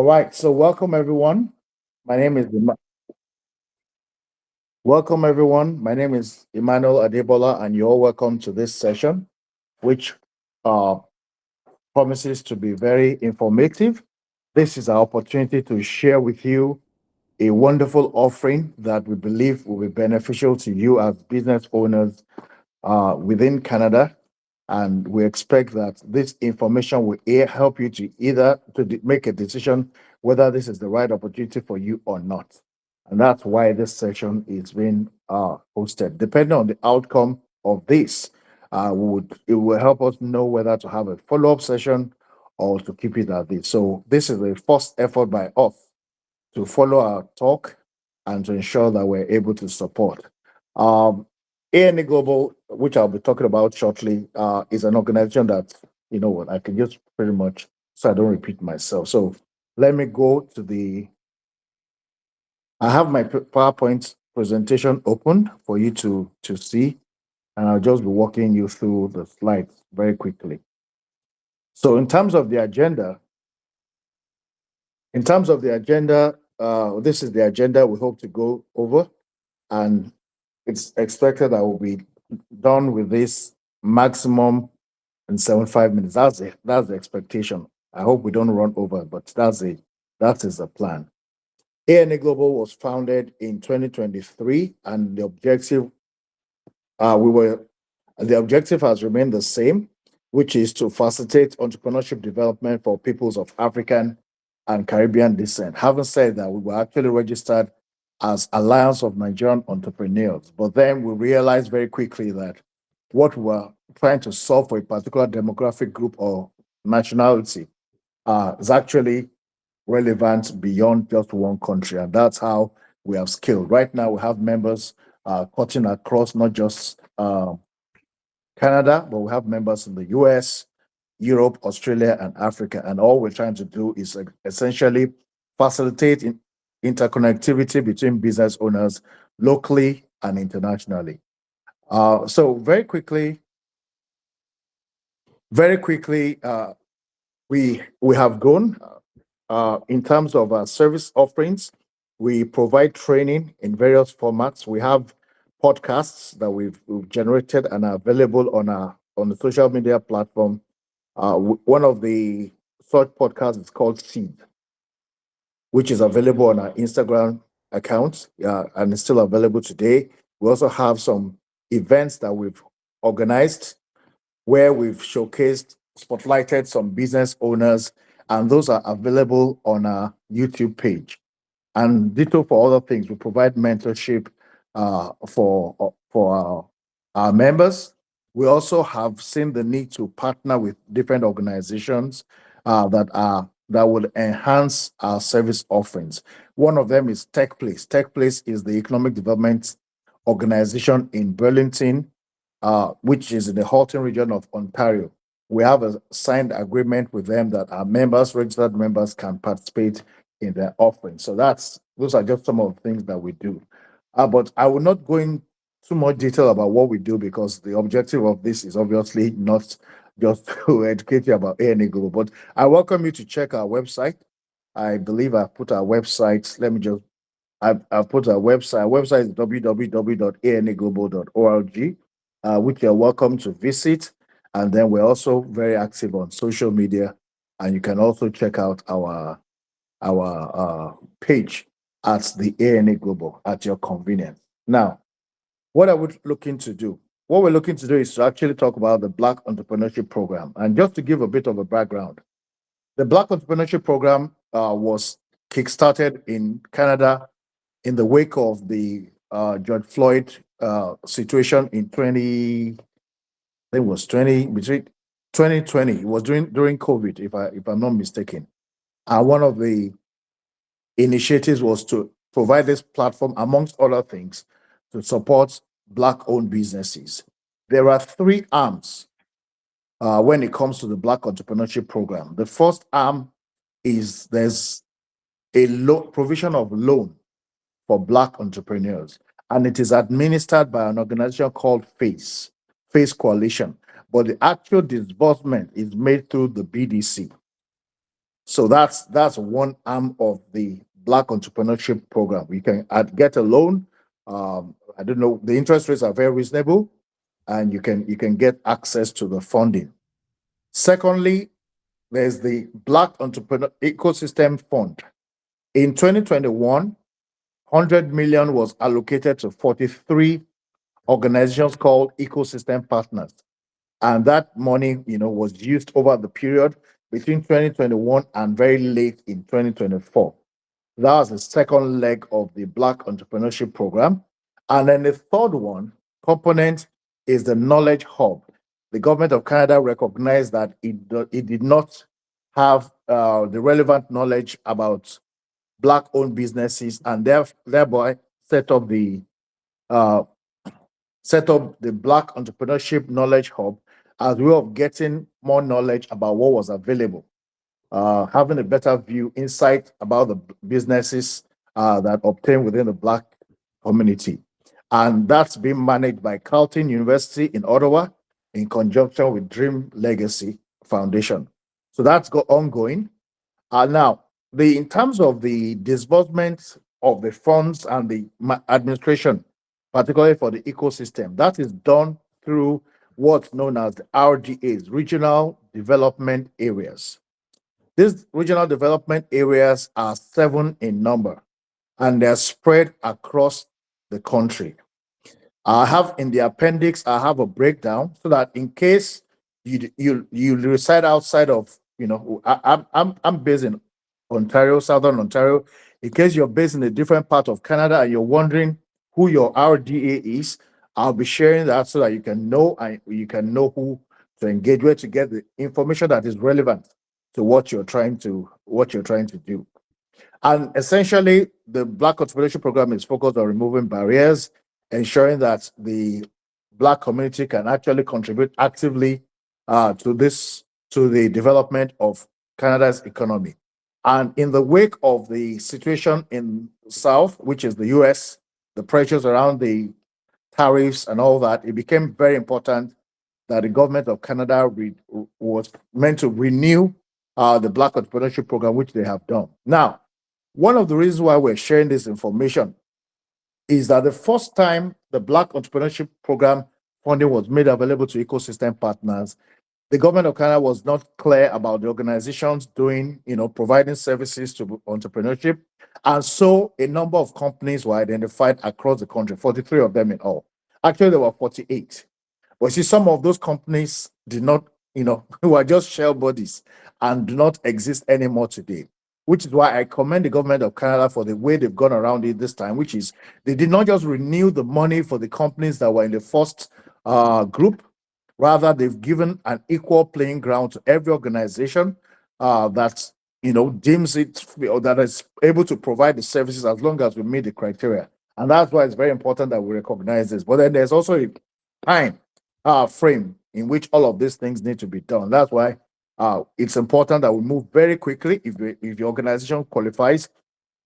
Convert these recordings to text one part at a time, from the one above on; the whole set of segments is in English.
All right, so welcome everyone. My name is welcome everyone. My name is Emmanuel Adebola, and you're welcome to this session, which uh, promises to be very informative. This is our opportunity to share with you a wonderful offering that we believe will be beneficial to you as business owners within Canada. And we expect that this information will help you to make a decision whether this is the right opportunity for you or not. And that's why this session is being hosted. Depending on the outcome of this, it will help us know whether to have a follow-up session or to keep it at this. So this is a first effort by us to follow our talk and to ensure that we're able to support. Um, ANA Global, which I'll be talking about shortly, is an organization that, you know what, I can just pretty much, so I don't repeat myself. So let me go to I have my PowerPoint presentation open for you to see, and I'll just be walking you through the slides very quickly. So in terms of the agenda, this is the agenda we hope to go over, and it's expected I will be done with this maximum in 75 minutes. That's the expectation. I hope we don't run over, but that is the plan. ANA Global was founded in 2023, and we were the objective has remained the same, which is to facilitate entrepreneurship development for peoples of African and Caribbean descent. Having said that, we were actually registered as Alliance of Nigerian Entrepreneurs, but then we realized very quickly that what we're trying to solve for a particular demographic group or nationality is actually relevant beyond just one country, and that's how we have scaled. Right now, we have members cutting across not just Canada, but we have members in the US, Europe, Australia, and Africa. And all we're trying to do is essentially facilitate interconnectivity between business owners locally and internationally. So very quickly, we have grown in terms of our service offerings. We provide training in various formats. We have podcasts that we've generated and are available on the social media platform. One of the such podcasts is called Seed, which is available on our Instagram account, and it's still available today. We also have some events that we've organized where we've showcased, spotlighted some business owners, and those are available on our YouTube page. And ditto for other things, we provide mentorship for our members. We also have seen the need to partner with different organizations that will enhance our service offerings. One of them is TechPlace. TechPlace is the economic development organization in Burlington, which is in the Halton region of Ontario. We have a signed agreement with them that our members, registered members, can participate in their offering. So those are just some of the things that we do. But I will not go into too much detail about what we do, because the objective of this is obviously not just to educate you about ANA Global. But I welcome you to check our website. I believe I've put our website. I've put our website. Our website is www.anaglobal.org, which you're welcome to visit. And then we're also very active on social media, and you can also check out our page at the ANA Global at your convenience. Now, what are we looking to do? What we're looking to do is to actually talk about the Black Entrepreneurship Program. And just to give a bit of a background, the Black Entrepreneurship Program was kickstarted in Canada in the wake of the George Floyd situation in 20, I think it was 20, between 2020. It was during COVID, if I'm not mistaken. One of the initiatives was to provide this platform, amongst other things, to support Black-owned businesses. There are three arms when it comes to the Black Entrepreneurship Program. The first arm is there's a provision of loan for Black entrepreneurs, and it is administered by an organization called Face Coalition. But the actual disbursement is made through the BDC. So that's one arm of the Black Entrepreneurship Program. You can get a loan. I don't know, the interest rates are very reasonable, and you can get access to the funding. Secondly, there's the Black Entrepreneur Ecosystem Fund. In 2021, 100 million was allocated to 43 organizations called ecosystem partners. And that money, was used over the period between 2021 and very late in 2024. That was the second leg of the Black Entrepreneurship Program. And then the third one component is the Knowledge Hub. The government of Canada recognized that it did not have the relevant knowledge about Black-owned businesses, and thereby set up the uh, Black Entrepreneurship Knowledge Hub as a way of getting more knowledge about what was available, having a better view, insight about the businesses that obtain within the Black community. And that's being managed by Carleton University in Ottawa in conjunction with Dream Legacy Foundation. So that's ongoing. Now, in terms of the disbursement of the funds and the administration, particularly for the ecosystem, that is done through what's known as the RDAs, Regional Development Areas. These regional development areas are 7 in number, and they're spread across the country. I have in the appendix, I have a breakdown so that in case you reside outside of, I'm based in Ontario, Southern Ontario. In case you're based in a different part of Canada and you're wondering who your RDA is, I'll be sharing that so that you can know who to engage with to get the information that is relevant to what you're trying to do. And essentially, the Black Entrepreneurship Program is focused on removing barriers, ensuring that the Black community can actually contribute actively to the development of Canada's economy. And in the wake of the situation in the South, which is the US, the pressures around the tariffs and all that, it became very important that the government of Canada was meant to renew the Black Entrepreneurship Program, which they have done. Now, one of the reasons why we're sharing this information is that the first time the Black Entrepreneurship Program funding was made available to ecosystem partners, the government of Canada was not clear about the organizations providing services to entrepreneurship. And so a number of companies were identified across the country, 43 of them in all. Actually, there were 48. But see, some of those companies did not, were just shell bodies and do not exist anymore today, which is why I commend the government of Canada for the way they've gone around it this time, which is they did not just renew the money for the companies that were in the first group. Rather, they've given an equal playing ground to every organization that deems it or that is able to provide the services as long as we meet the criteria. And that's why it's very important that we recognize this. But then there's also a time frame in which all of these things need to be done. That's why it's important that we move very quickly. If the organization qualifies,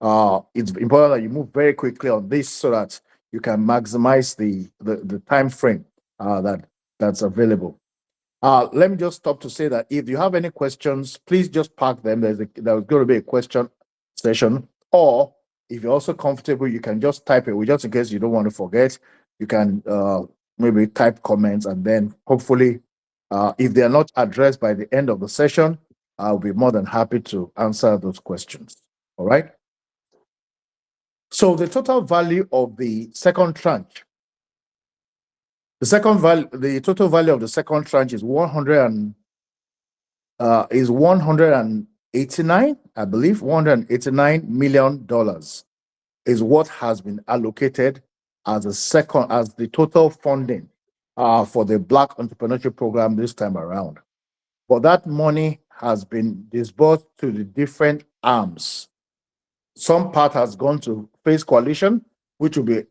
it's important that you move very quickly on this so that you can maximize the time frame that's available. Let me just stop to say that if you have any questions, please just park them. There's going to be a question session, or if you're also comfortable, you can just type it. Just in case you don't want to forget, you can maybe type comments, and then hopefully, if they are not addressed by the end of the session, I'll be more than happy to answer those questions. All right. So the total value of the second tranche, the total value of the second tranche is 189, I believe, $189 million is what has been allocated as the total funding for the Black Entrepreneurship Program this time around. But that money has been disbursed to the different arms. Some part has gone to Face Coalition, which will be,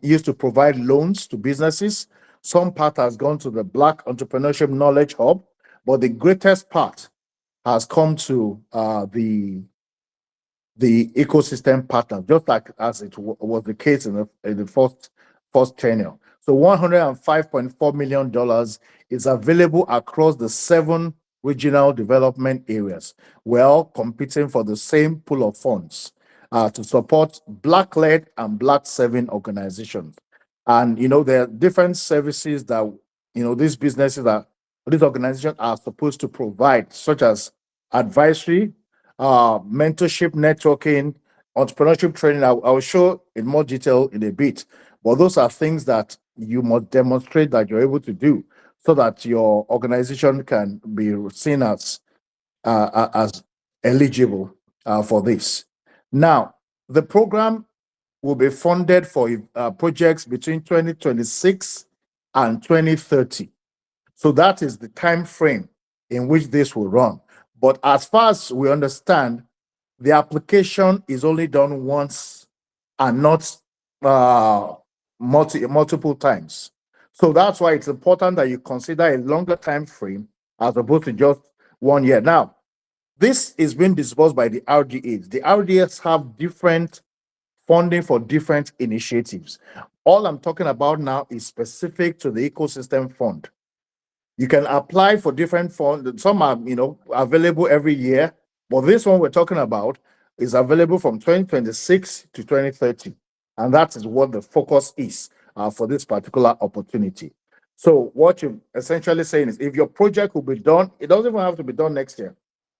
used to provide loans to businesses. Some part has gone to the Black Entrepreneurship Knowledge Hub, but the greatest part has come to the ecosystem partners, just like as it was the case in the first tenure. So $105.4 million is available across the 7 regional development areas. We're all competing for the same pool of funds to support Black-led and Black-serving organizations. And there are different services that these organizations are supposed to provide, such as advisory, mentorship, networking, entrepreneurship training. I will show in more detail in a bit, but those are things that you must demonstrate that you're able to do so that your organization can be seen as eligible for this. Now, the program will be funded for projects between 2026 and 2030. So that is the time frame in which this will run. But as far as we understand, the application is only done once and not multiple times. So that's why it's important that you consider a longer time frame as opposed to just 1 year. Now, this is being disbursed by the RDAs. The RDAs have different funding for different initiatives. All I'm talking about now is specific to the ecosystem fund. You can apply for different funds. Some are, available every year, but this one we're talking about is available from 2026 to 2030. And that is what the focus is for this particular opportunity. So what you're essentially saying is if your project will be done, it doesn't even have to be done next year.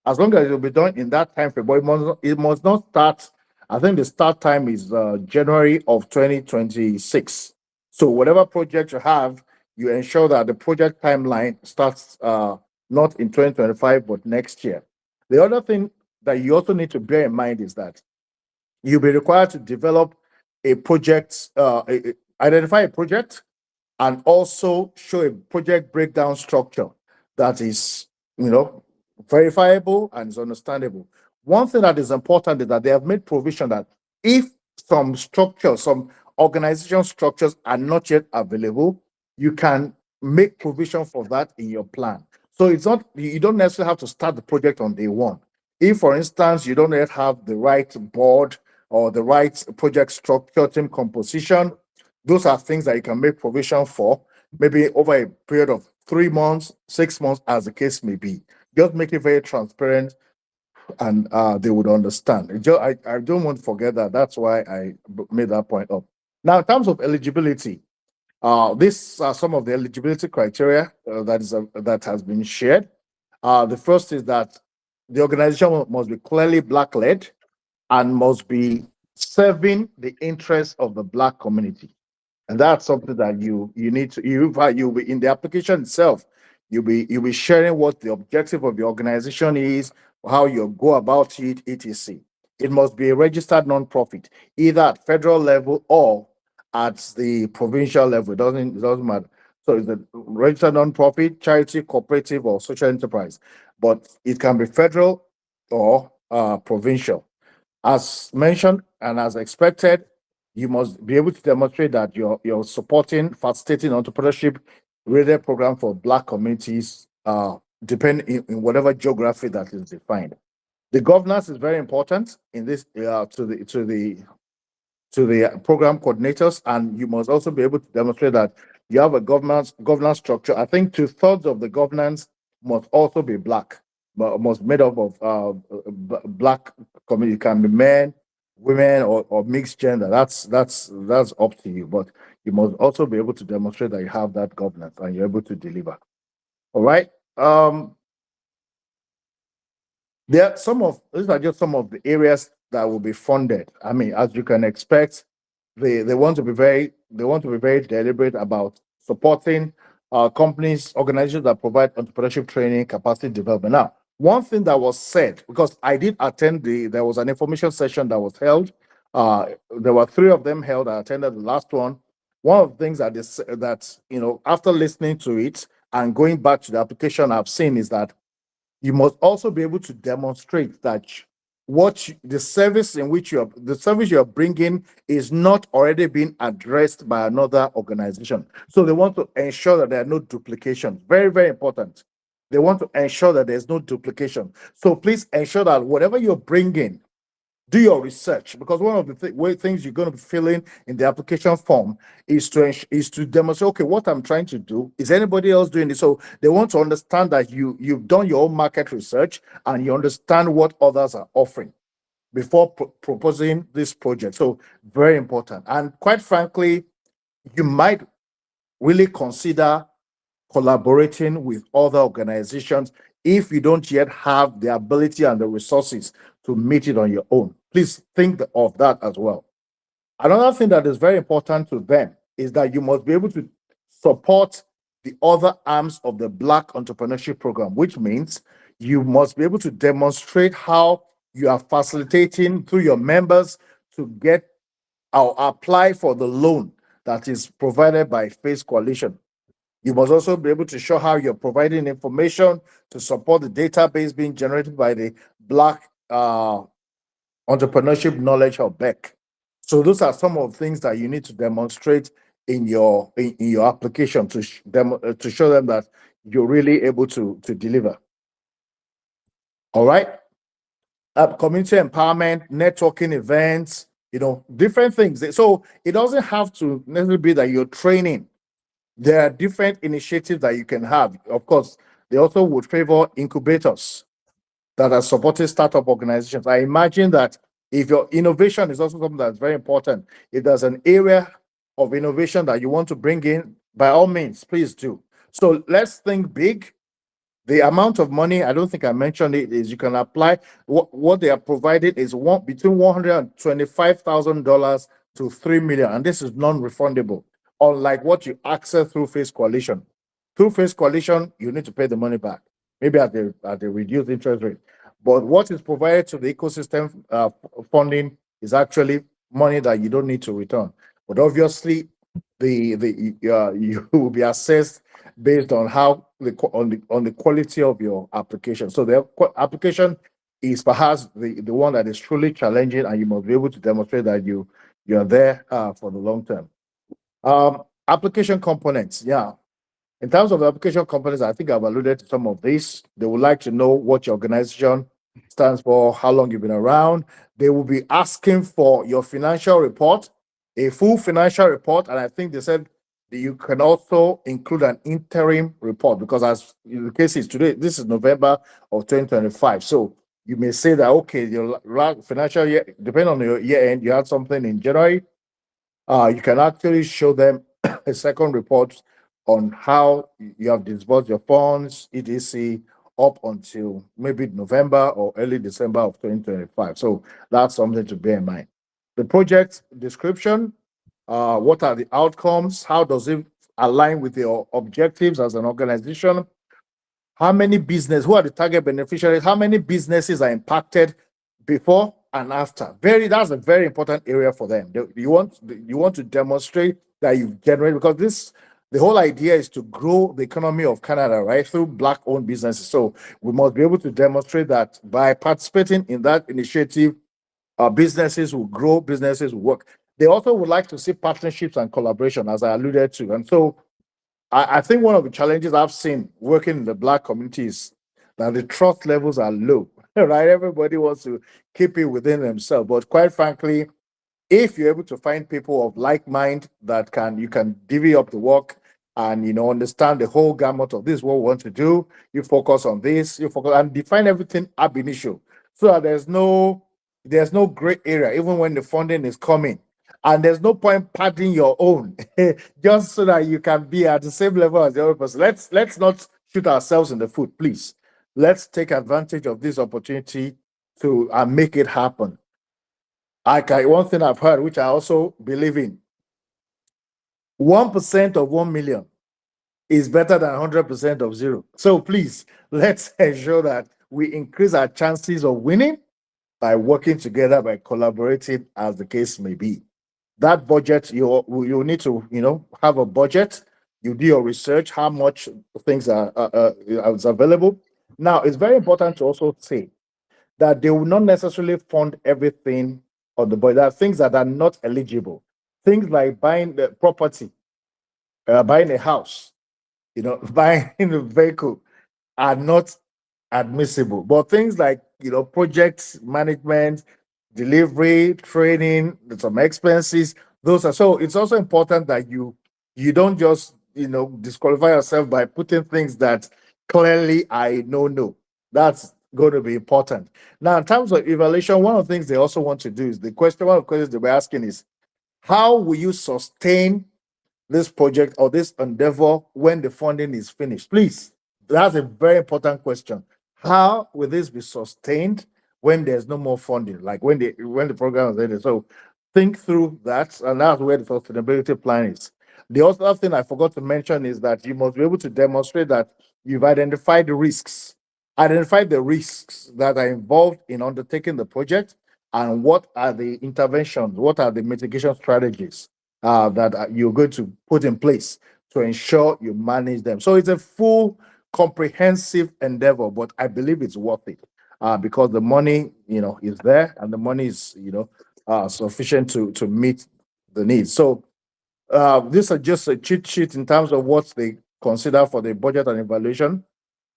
As long as it will be done in that time frame, but it must not start. I think the start time is January of 2026. So whatever project you have, you ensure that the project timeline starts not in 2025, but next year. The other thing that you also need to bear in mind is that you'll be required to develop a project, identify a project, and also show a project breakdown structure that is, verifiable and is understandable. One thing that is important is that they have made provision that if some organization structures are not yet available, you can make provision for that in your plan. So it's not, you don't necessarily have to start the project on day one. If, for instance, you don't yet have the right board or the right project structure, team composition, those are things that you can make provision for, maybe over a period of 3 months, 6 months, as the case may be. Just make it very transparent and they would understand. I don't want to forget that. That's why I made that point up. Now, in terms of eligibility, these are some of the eligibility criteria that has been shared. The first is that the organization must be clearly Black-led and must be serving the interests of the Black community. And that's something that you need to you'll be in the application itself. You'll be sharing what the objective of the organization is, how you go about it, etc. It must be a registered nonprofit, either at federal level or at the provincial level. It doesn't matter. So it's a registered nonprofit, charity, cooperative, or social enterprise, but it can be federal or provincial. As mentioned and as expected, you must be able to demonstrate that you're supporting, facilitating entrepreneurship related program for Black communities, depending in whatever geography that is defined. The governance is very important in this to the program coordinators, and you must also be able to demonstrate that you have a governance structure. I think 2/3 of the governance must also be Black, but must made up of Black community. It can be men, women, or mixed gender. That's up to you, but you must also be able to demonstrate that you have that governance and you're able to deliver. All right. These are just some of the areas that will be funded. I mean, as you can expect, they want to be very deliberate about supporting companies, organizations that provide entrepreneurship training, capacity development. Now, one thing that was said, because I did attend there was an information session that was held. There were 3 of them held. I attended the last one. One of the things after listening to it and going back to the application I've seen is that you must also be able to demonstrate that the service you're bringing is not already being addressed by another organization. So they want to ensure that there are no duplications. Very, very important. They want to ensure that there's no duplication. So please ensure that whatever you're bringing, do your research, because one of the things you're going to be filling in the application form is to demonstrate, okay, what I'm trying to do, is anybody else doing this? So they want to understand that you've done your own market research and you understand what others are offering before proposing this project. So very important. And quite frankly, you might really consider collaborating with other organizations if you don't yet have the ability and the resources to meet it on your own. Please think of that as well. Another thing that is very important to them is that you must be able to support the other arms of the Black Entrepreneurship Program, which means you must be able to demonstrate how you are facilitating through your members to get or apply for the loan that is provided by Face Coalition. You must also be able to show how you're providing information to support the database being generated by the Black Entrepreneurship Knowledge Hub BEC. So those are some of the things that you need to demonstrate in your application to show them that you're really able to deliver. All right. Community empowerment, networking events, different things. So it doesn't have to necessarily be that you're training. There are different initiatives that you can have. Of course, they also would favor incubators that are supporting startup organizations. I imagine that if your innovation is also something that's very important, if there's an area of innovation that you want to bring in, by all means, please do. So let's think big. The amount of money, I don't think I mentioned it, is you can apply. What they are provided is between $125,000 to $3 million, and this is non-refundable, unlike what you access through Face Coalition. Through Face Coalition, you need to pay the money back, maybe at the reduced interest rate. But what is provided to the ecosystem funding is actually money that you don't need to return. But obviously, you will be assessed based on how on the quality of your application. So the application is perhaps the one that is truly challenging, and you must be able to demonstrate that you're there for the long term. Application components, yeah. In terms of the application components, I think I've alluded to some of these. They would like to know what your organization stands for, how long you've been around. They will be asking for your financial report, a full financial report, and I think they said that you can also include an interim report, because as in the case is today, this is November of 2025. So you may say that, okay, your financial year, depending on your year end, you had something in January. You can actually show them a second report on how you have disbursed your funds, etc., up until maybe November or early December of 2025. So that's something to bear in mind. The project description, what are the outcomes? How does it align with your objectives as an organization? Who are the target beneficiaries? How many businesses are impacted before and after? That's a very important area for them. You want to demonstrate that you've generated, because the whole idea is to grow the economy of Canada, right, through Black-owned businesses. So we must be able to demonstrate that by participating in that initiative, businesses will grow, businesses will work. They also would like to see partnerships and collaboration, as I alluded to. And so I think one of the challenges I've seen working in the Black community is that the trust levels are low, right? Everybody wants to keep it within themselves. But quite frankly, if you're able to find people of like mind that you can divvy up the work and understand the whole gamut of this, what we want to do, you focus on this, you focus and define everything ab initio, so that there's no gray area even when the funding is coming. And there's no point padding your own just so that you can be at the same level as the other person. Let's not shoot ourselves in the foot, please. Let's take advantage of this opportunity to make it happen. One thing I've heard, which I also believe in, 1% of 1 million is better than 100% of zero. So please, let's ensure that we increase our chances of winning by working together, by collaborating, as the case may be. That budget, you need to have a budget. You do your research, how much things are available. Now, it's very important to also say that they will not necessarily fund everything on the budget. There are things that are not eligible. Things like buying the property, buying a house, buying a vehicle are not admissible. But things like project management, delivery, training, some expenses. Those are so. It's also important that you don't just disqualify yourself by putting things that clearly I know no. That's going to be important. Now, in terms of evaluation, one of the things they also want to do is one of the questions they were asking is how will you sustain this project or this endeavor when the funding is finished? Please, that's a very important question. How will this be sustained when there's no more funding, like when the program is ended? So think through that, and that's where the sustainability plan is. The other thing I forgot to mention is that you must be able to demonstrate that you've identified the risks that are involved in undertaking the project, and what are the interventions, what are the mitigation strategies that you're going to put in place to ensure you manage them. So it's a full, comprehensive endeavor, but I believe it's worth it because the money, is there, and the money is, sufficient to meet the needs. So these are just a cheat sheet in terms of what they consider for the budget and evaluation.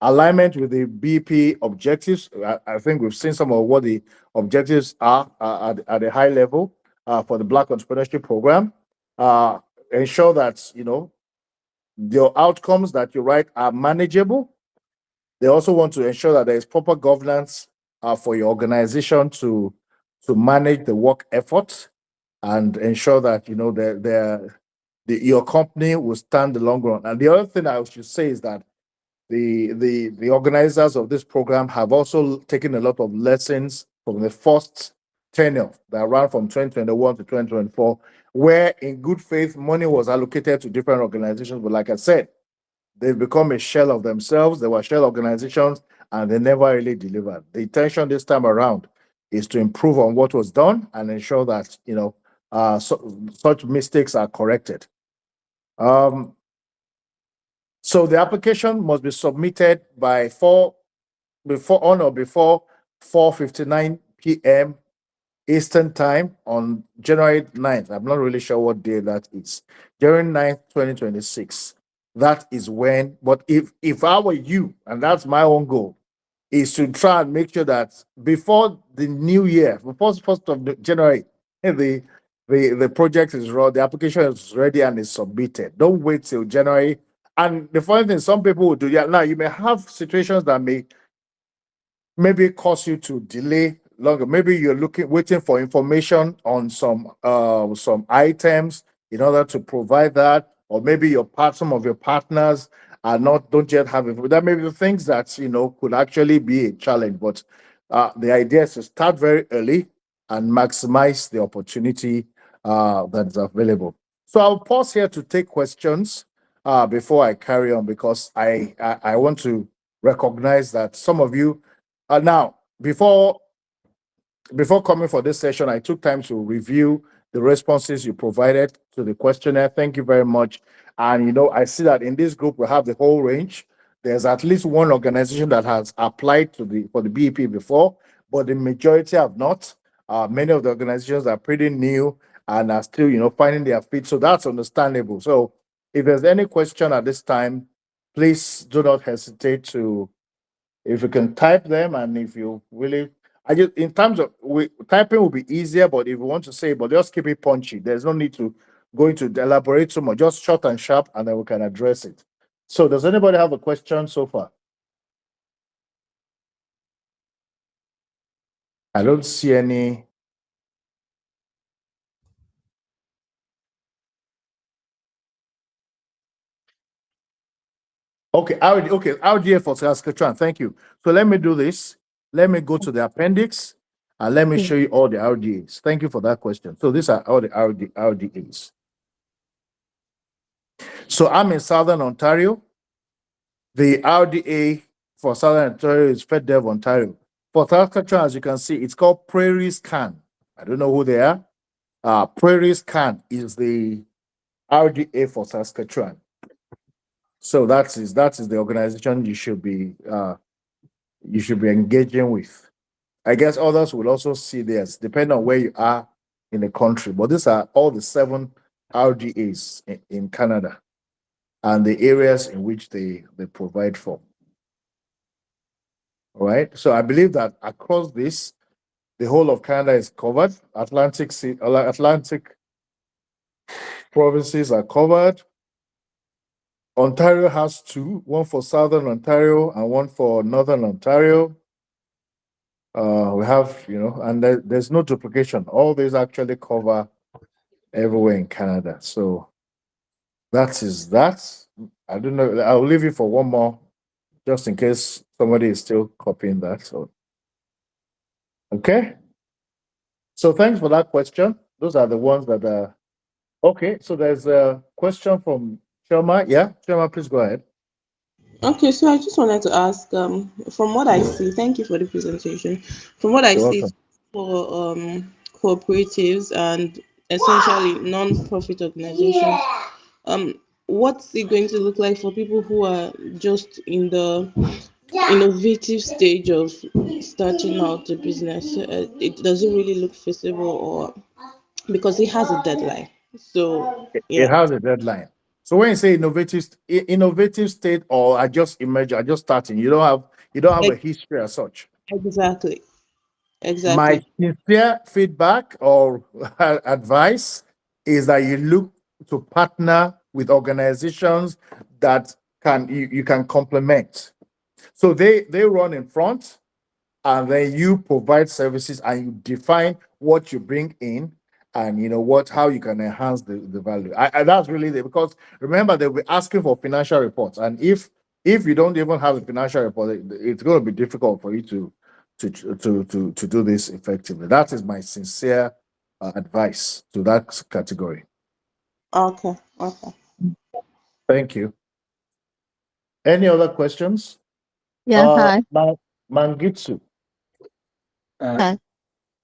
Alignment with the BP objectives. I think we've seen some of what the objectives are at a high level for the Black Entrepreneurship Program. Uh, Ensure that your outcomes that you write are manageable. They also want to ensure that there is proper governance for your organization to manage the work effort and ensure that your company will stand the long run. And the other thing I should say is that the organizers of this program have also taken a lot of lessons from the first tenure that ran from 2021 to 2024, where in good faith money was allocated to different organizations. But like I said, they've become a shell of themselves. They were shell organizations and they never really delivered. The intention this time around is to improve on what was done and ensure that such mistakes are corrected. Um, so the application must be submitted by before 4:59 p.m. Eastern Time on January 9th. I'm not really sure what day that is. January 9th, 2026. That is when, but if I were you, and that's my own goal, is to try and make sure that before the new year, before the 1st of January, the project is raw, the application is ready and is submitted. Don't wait till January. And the funny thing, some people will do, yeah, now you may have situations that may maybe cause you to delay longer. Maybe you're waiting for information on some items in order to provide that, or maybe some of your partners don't yet have it. That may be the things that could actually be a challenge. But the idea is to start very early and maximize the opportunity that is available. So I'll pause here to take questions before I carry on, because I want to recognize that some of you now, before coming for this session, I took time to review the responses you provided to the questionnaire. Thank you very much. And I see that in this group we have the whole range. There's at least one organization that has applied for the BEP before, but the majority have not. Many of the organizations are pretty new and are still, finding their feet. So that's understandable. So if there's any question at this time, please do not hesitate to, if you can type them, and if you really, I just in terms of typing will be easier, but if you want to say, but just keep it punchy. There's no need to go into elaborate so much. Just short and sharp, and then we can address it. So, does anybody have a question so far? I don't see any. Okay, RDA for Saskatchewan. Thank you. So let me do this. Let me go to the appendix and let me show you all the RDAs. Thank you for that question. So these are all the RDAs. So I'm in Southern Ontario. The RDA for Southern Ontario is FedDev Ontario. For Saskatchewan, as you can see, it's called Prairie Scan. I don't know who they are. Prairie Scan is the RDA for Saskatchewan. So that is the organization you should be engaging with. I guess others will also see theirs, depending on where you are in the country. But these are all the 7 RDAs in Canada and the areas in which they provide for. All right. So I believe that across this, The whole of Canada is covered. Atlantic provinces are covered. Ontario has two, one for Southern Ontario and one for Northern Ontario. We have, and there's no duplication. All these actually cover everywhere in Canada. So that is that. I don't know. I'll leave you for one more, just in case somebody is still copying that. So, okay. So thanks for that question. Those are the ones that are okay. So there's a question from Sherma. Yeah, Sherma, please go ahead. Okay, so I just wanted to ask, from what I see, thank you for the presentation. From what I You're see welcome. for cooperatives and essentially non-profit organizations, what's it going to look like for people who are just in the innovative stage of starting out the business? It doesn't really look feasible, or because it has a deadline. So It yeah, has a deadline. So when you say innovative state, or I just imagine, I just starting, you don't have a ex- history as such. exactly, My exactly. sincere feedback or advice is that you look to partner with organizations that you can complement. So they run in front, and then you provide services and you define what you bring in, and how you can enhance the value. That's really because remember they'll be asking for financial reports, and if you don't even have a financial report, it's going to be difficult for you to do this effectively. That is my sincere advice to that category. Okay, okay. Thank you. Any other questions? Yeah, hi. Mangitsu. Uh, Hi.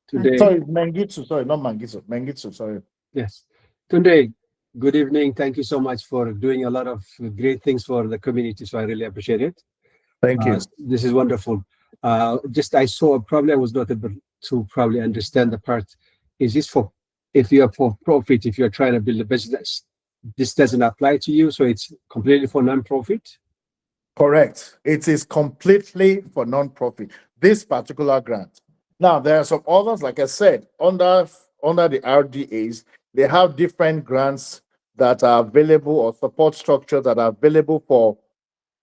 Today, Sorry, Mangitsu. Sorry, not Mangitsu. Mangitsu. Sorry. yes, today, good evening. Thank you so much for doing a lot of great things for the community. So I really appreciate it. Thank you. This is wonderful. Just I saw probably I was not able to probably understand the part. Is this for if you are for profit, if you're trying to build a business, this doesn't apply to you. So it's completely for non-profit. Correct. It is completely for non-profit. This particular grant. Now there are some others, like I said, under the RDAs, they have different grants that are available, or support structures that are available for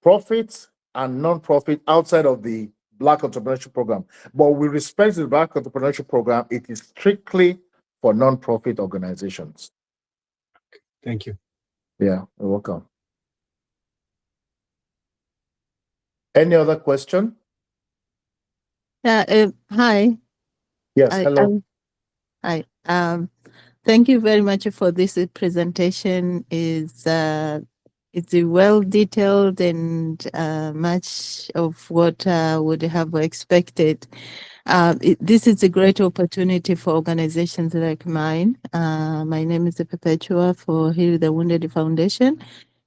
profit and non-profit outside of the Black Entrepreneurship Program. But with respect to the Black Entrepreneurship Program, it is strictly for non-profit organizations. Thank you. Yeah, you're welcome. Any other question? Yeah, hi. Yes. I, Hello. I, hi. Thank you very much for this presentation. It's well detailed and much of what would have expected. This is a great opportunity for organizations like mine. My name is Perpetua for Heal the Wounded Foundation.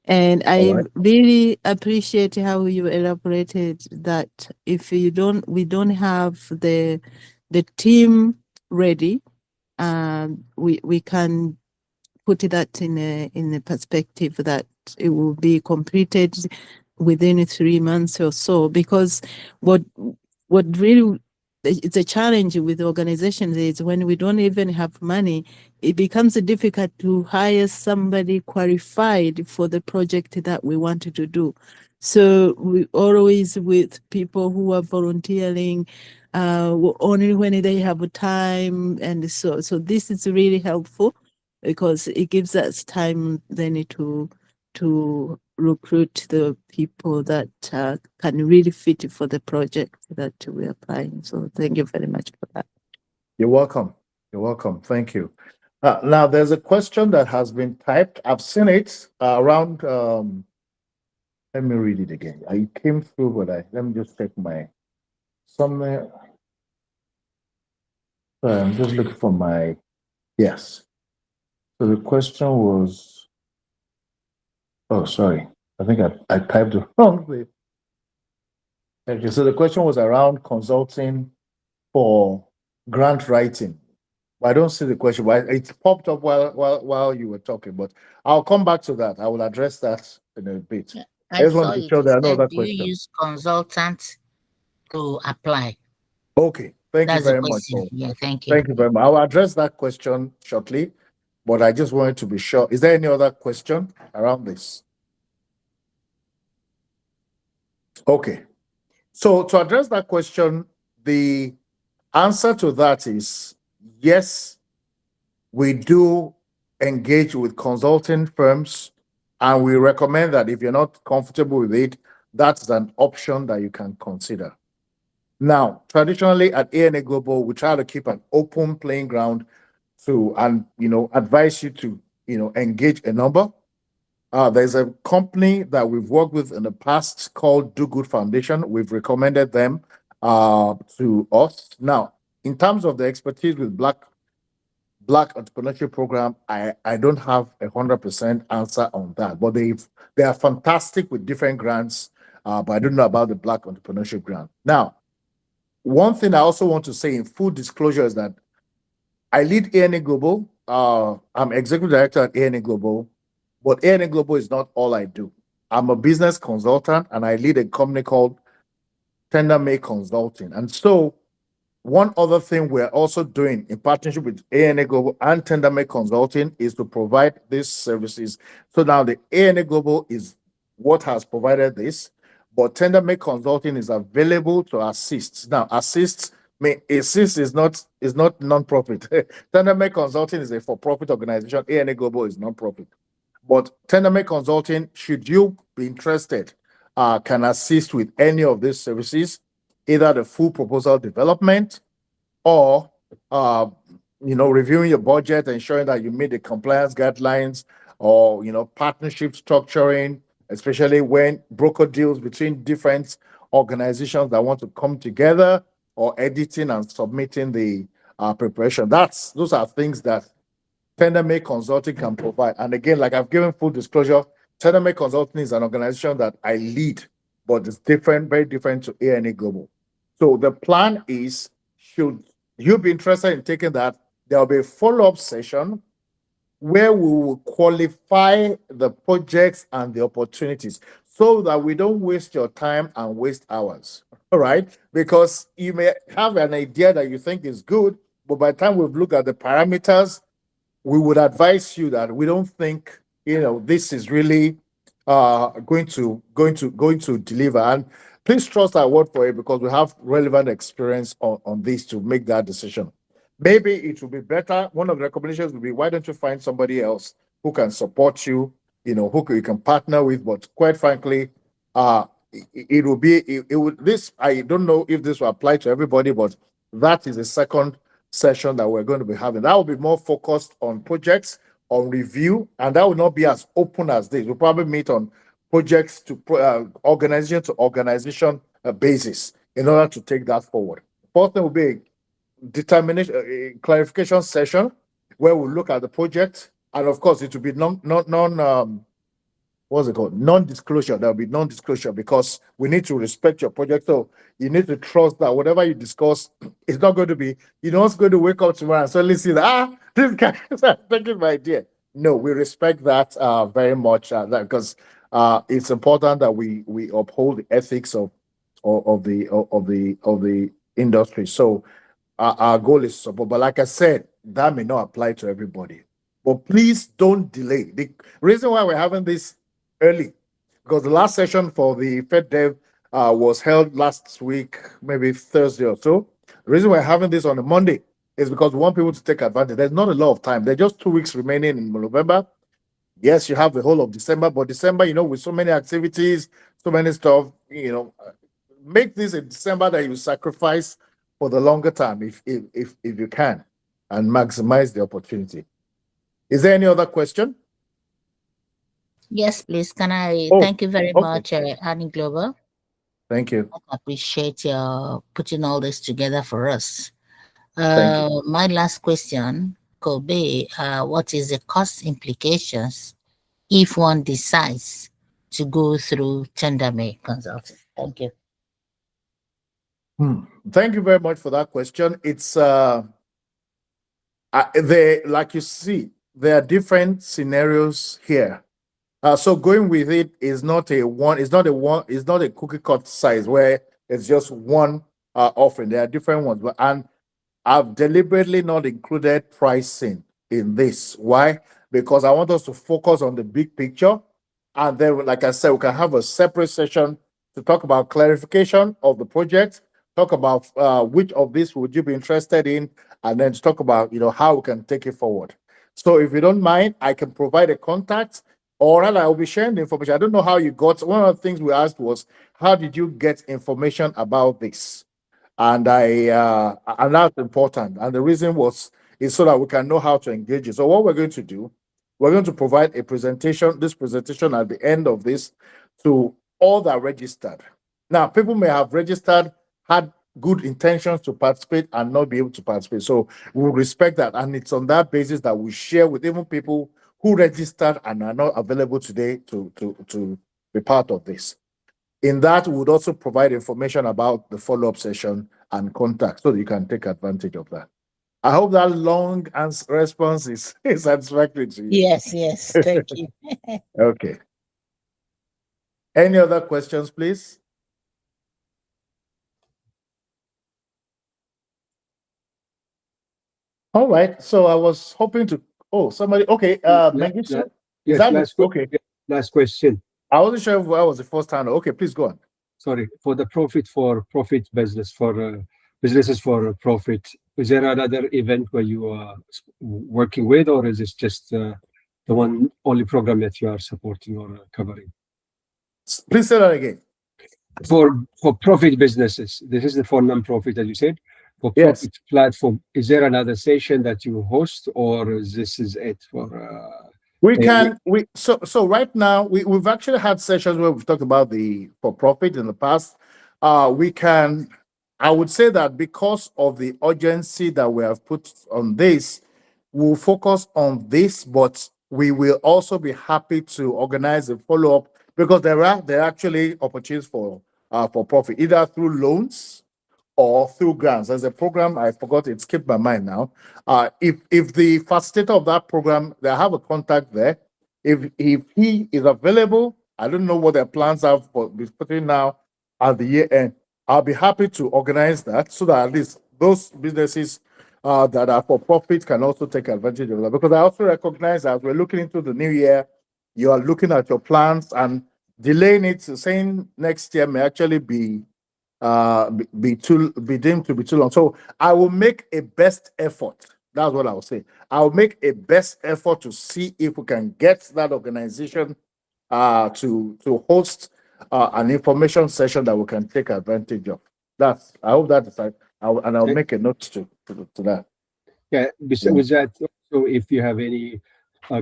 And All I right. really appreciate how you elaborated that if we don't have the team ready, we can put that in a perspective that it will be completed within 3 months or so. Because what what really it's a challenge with organizations is when we don't even have money, it becomes difficult to hire somebody qualified for the project that we wanted to do. So we always with people who are volunteering only when they have time, and so this is really helpful because it gives us time then to recruit the people that can really fit for the project that we're applying. So thank you very much for that. You're welcome. You're welcome. Thank you. Now, there's a question that has been typed. I've seen it around. Let me read it again. I came through, but let me just check my somewhere. I'm just looking for my yes. So the question was. Oh, sorry. I think I typed it wrongly. Okay, so the question was around consulting for grant writing. I don't see the question, but it popped up while you were talking. But I'll come back to that. I will address that in a bit. Yeah, I I just want saw to be it. sure It there are no said, other do you questions. use consultants to apply? Okay. Thank you That's the very much. question. Yeah, thank you. Thank you very much. I will address that question shortly, but I just wanted to be sure. Is there any other question around this? Okay. So to address that question, the answer to that is yes, we do engage with consulting firms, and we recommend that if you're not comfortable with it, that's an option that you can consider. Now, traditionally at ANA Global, we try to keep an open playing ground to and advise you to engage a number. There's a company that we've worked with in the past called Do Good Foundation. We've recommended them to us. Now, in terms of the expertise with Black Entrepreneurship Program, I don't have 100% answer on that, but they are fantastic with different grants. But I don't know about the Black Entrepreneurship Grant. Now, one thing I also want to say in full disclosure is that I lead ANA Global. I'm executive director at ANA Global, but ANA Global is not all I do. I'm a business consultant and I lead a company called Tender Make Consulting. And so one other thing we're also doing in partnership with ANA Global and Tender Make Consulting is to provide these services. So now the ANA Global is what has provided this, but Tender Make Consulting is available to assist. Now, assist is not non-profit. Tender Make Consulting is a for-profit organization. ANA Global is non-profit. But Tender Make Consulting, should you be interested, can assist with any of these services, either the full proposal development or reviewing your budget, ensuring that you meet the compliance guidelines, or partnership structuring, especially when broker deals between different organizations that want to come together, or editing and submitting the preparation. Those are things that Tender Make Consulting can provide. And again, like I've given full disclosure, Tender Make Consulting is an organization that I lead, but it's different, very different to ANA Global. So the plan is, should you be interested in taking that, there will be a follow-up session where we will qualify the projects and the opportunities so that we don't waste your time and waste hours. All right? Because you may have an idea that you think is good, but by the time we've looked at the parameters, we would advise you that we don't think this is really going to deliver. And please trust our word for it, because we have relevant experience on this to make that decision. Maybe it will be better. One of the recommendations would be, why don't you find somebody else who can support you, who you can partner with. But quite frankly, it will be, it would, this, I don't know if this will apply to everybody, but that is the second session that we're going to be having. That will be more focused on projects, on review, and that will not be as open as this. We'll probably meet on projects to organization to organization basis in order to take that forward. Fourth thing will be determination, a clarification session where we'll look at the project, and of course it will be non-disclosure. There'll be non-disclosure because we need to respect your project. So you need to trust that whatever you discuss is not going to be, you're not going to wake up tomorrow and suddenly see that, this guy is taking my idea. No, we respect that very much, because it's important that we uphold the ethics of the industry. So our goal is support, but like I said, that may not apply to everybody. But please don't delay. The reason why we're having this early, because the last session for the FedDev was held last week, maybe Thursday or so. The reason we're having this on a Monday is because we want people to take advantage. There's not a lot of time. There's just 2 weeks remaining in November. Yes, you have the whole of December, but December, with so many activities, so many stuff, make this a December that you sacrifice for the longer time if you can, and maximize the opportunity. Is there any other question? Yes, please. Can I Oh, thank you very okay. much, Annie Global. Thank you. I appreciate your putting all this together for us. Thank you. My last question could be, what is the cost implications if one decides to go through Tender Make Consulting? Thank you. Thank you very much for that question. It's like you see, there are different scenarios here. So going with it is not a cookie cut size where it's just one offering. There are different ones, and I've deliberately not included pricing in this. Why? Because I want us to focus on the big picture. And then, like I said, we can have a separate session to talk about clarification of the project, talk about which of these would you be interested in, and then to talk about, how we can take it forward. So if you don't mind, I can provide a contact, or rather, I will be sharing the information. I don't know how you got. One of the things we asked was, how did you get information about this? And and that's important. And the reason is so that we can know how to engage it. So what we're going to do, we're going to provide a presentation, this presentation at the end of this, to all that registered. Now, people may have registered, had good intentions to participate and not be able to participate. So we'll respect that. And it's on that basis that we share with even people who registered and are not available today to be part of this. In that, we would also provide information about the follow-up session and contact so that you can take advantage of that. I hope that long response is satisfactory to you. Yes, yes. Thank you. Okay. Any other questions, please? All right. So I was hoping to. Oh, somebody. Okay. Mengistu, Yes, okay? Last question. I wasn't sure if I was the first time. Okay, please go on. Sorry, for the for-profit business, for businesses for profit, is there another event where you are working with, or is this just the one only program that you are supporting or covering? Please say that again. For profit businesses, this is the for non-profit, as you said. For Yes. profit platform, is there another session that you host, or this is it for? So right now we've actually had sessions where we've talked about the for profit in the past. I would say that because of the urgency that we have put on this, we'll focus on this, but we will also be happy to organize a follow-up because there are actually opportunities for profit, either through loans or through grants. There's a program, I forgot, it skipped my mind now. If the facilitator of that program, they have a contact there. If he is available, I don't know what their plans are for between now and the year end. I'll be happy to organize that so that at least those businesses that are for profit can also take advantage of that. Because I also recognize that as we're looking into the new year, you are looking at your plans and delaying it, saying next year may actually be deemed to be too long. So I will make a best effort. That's what I will say. I'll make a best effort to see if we can get that organization to host an information session that we can take advantage of. I hope that is right. I'll make a note to that. Yeah. With that, so if you have any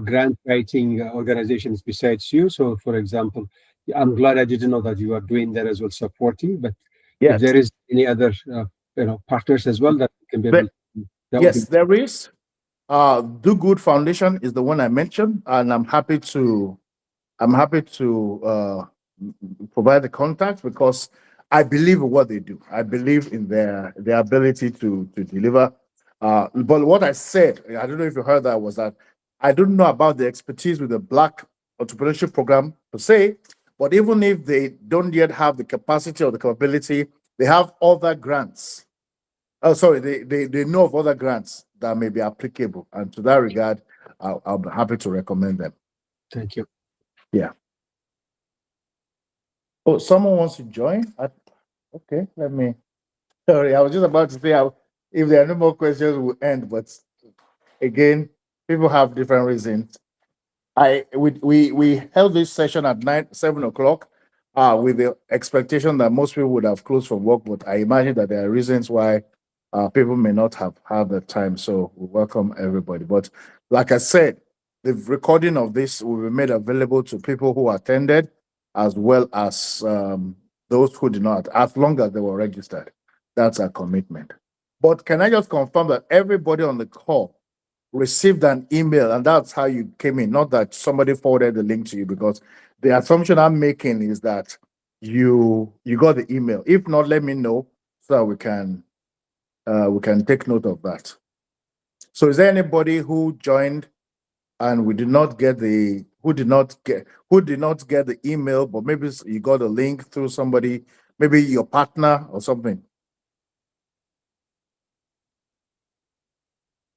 grant writing organizations besides you, so for example, I'm glad I didn't know that you are doing that as well, supporting. But Yes. if there is any other partners as well that can be able yes, there is. Do Good Foundation is the one I mentioned, and I'm happy to provide the contact because I believe in what they do. I believe in their ability to deliver. But what I said, I don't know if you heard that, was that I don't know about the expertise with the Black Entrepreneurship Program per se, but even if they don't yet have the capacity or the capability, they have other grants. Oh, sorry, they know of other grants that may be applicable. And to that regard, I'll be happy to recommend them. Thank you. Yeah. Oh, someone wants to join? Okay, let me. Sorry, I was just about to say if there are no more questions, we'll end. But again, people have different reasons. We held this session at 7 o'clock, with the expectation that most people would have closed from work. But I imagine that there are reasons why people may not have had the time. So we welcome everybody. But like I said, the recording of this will be made available to people who attended, as well as those who did not, as long as they were registered. That's our commitment. But can I just confirm that everybody on the call received an email, and that's how you came in, not that somebody forwarded the link to you? Because the assumption I'm making is that you got the email. If not, let me know so that we can take note of that. So is there anybody who joined and who did not get the email, but maybe you got a link through somebody, maybe your partner or something?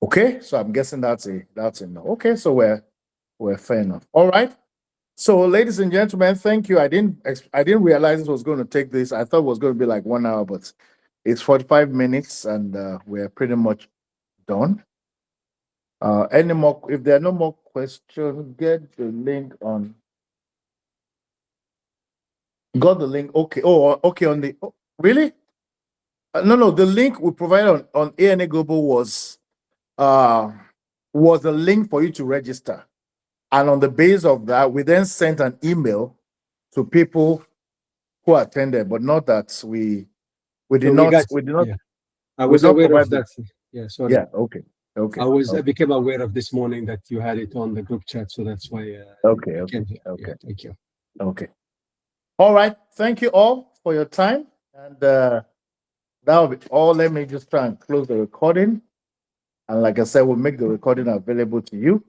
Okay, so I'm guessing that's a no. Okay, so we're fair enough. All right. So, ladies and gentlemen, thank you. I didn't realize it was going to take this. I thought it was going to be like 1 hour, but it's 45 minutes, and we're pretty much done. Any more? If there are no more questions, get the link on. Got the link? Okay. Oh, okay. On the really? No. The link we provided on ANA Global was a link for you to register, and on the base of that, we then sent an email to people who attended, but not that we did So not yeah. I we was did not aware of provide that. Yeah, sorry. yeah. Okay. I became aware of this morning that you had it on the group chat, so that's why Okay. I came here. Okay. Yeah, thank you. Okay. All right. Thank you all for your time. And that'll be all. Let me just try and close the recording. And like I said, we'll make the recording available to you.